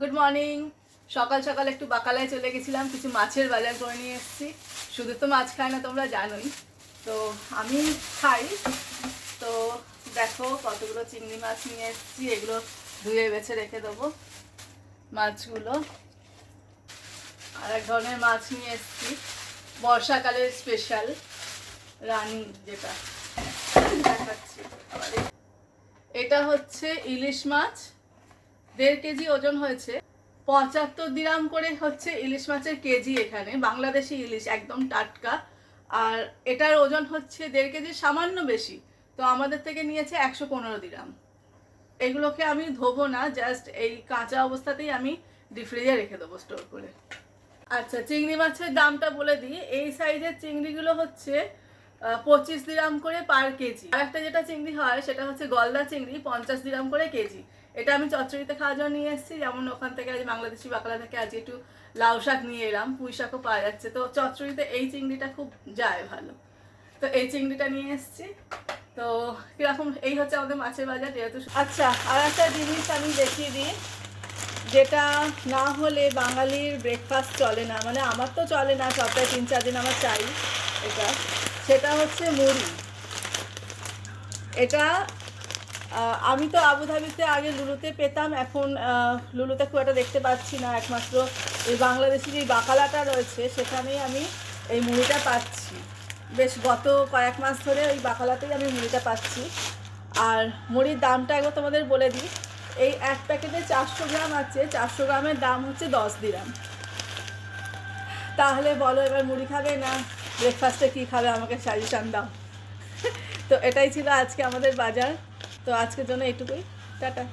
Good morning. সকাল সকাল একটু বাকালায় চলে গেছিলাম, কিছু মাছের বাজার করে নিয়ে এসেছি। শুধু তো মাছ খায় না, তোমরা জানোই, তো আমি খাই। তো দেখো কতগুলো চিংড়ি মাছ নিয়ে এসেছি, এগুলো ধুয়ে বেছে রেখে দেবো মাছগুলো। আর এক ধরনের মাছ নিয়ে এসেছি, বর্ষাকালের স্পেশাল রানী, যেটা দেখাচ্ছি। এটা হচ্ছে ইলিশ মাছ, 1.5 কেজি ওজন হয়েছে। 75 দিরাম করে হচ্ছে ইলিশ মাছের কেজি এখানে, বাংলাদেশি ইলিশ, একদম টাটকা। আর এটার ওজন হচ্ছে 1.5 কেজির সামান্য বেশি, তো আমাদের থেকে নিয়েছে 115 দিরাম। এগুলোকে আমি ধোবো না, জাস্ট এই কাঁচা অবস্থাতেই আমি ডিপ ফ্রিজে রেখে দেবো স্টোর করে। আচ্ছা, চিংড়ি মাছের দামটা বলে দিই। এই সাইজের চিংড়িগুলো হচ্ছে 25 দিরাম করে পার কেজি। আর একটা যেটা চিংড়ি হয় সেটা হচ্ছে গলদা চিংড়ি, 50 দিরাম করে কেজি। এটা আমি চচ্চড়িতে খাওয়ার জন্য নিয়ে এসেছি। যেমন ওখান থেকে আজ বাংলাদেশি বাকলা থেকে আজ একটু লাউ শাক নিয়ে এলাম, পুঁই শাকও পাওয়া যাচ্ছে, তো চচ্চড়িতে এই চিংড়িটা খুব যায় ভালো, তো এই চিংড়িটা নিয়ে এসেছি। তো কিরকম, এই হচ্ছে আমাদের মাছের বাজার যেহেতু। আচ্ছা, আর একটা জিনিস আমি দেখিয়ে দিই, যেটা না হলে বাঙালির ব্রেকফাস্ট চলে না, মানে আমার তো চলে না, সপ্তাহে 3-4 দিন আমার চাই এটা। সেটা হচ্ছে মুড়ি। এটা আমি তো আবুধাবিতে আগে লুলুতে পেতাম, এখন লুলুতে খুব একটা দেখতে পাচ্ছি না। একমাত্র এই বাংলাদেশি যে বাকালাটা রয়েছে সেখানেই আমি এই মুড়িটা পাচ্ছি। বেশ গত কয়েক মাস ধরে ওই বাকালাতেই আমি মুড়িটা পাচ্ছি। আর মুড়ির দামটা একবার তোমাদের বলে দিই। এই এক প্যাকেটে 400 গ্রাম আছে, 400 গ্রামের দাম হচ্ছে 10 দিরাম। তাহলে বলো এবার মুড়ি খাবে না ব্রেকফাস্টে কী খাবে, আমাকে সাজেশান দাও। তো এটাই ছিল আজকে আমাদের বাজার। তো আজকের জন্য এইটুকুই, টাটা।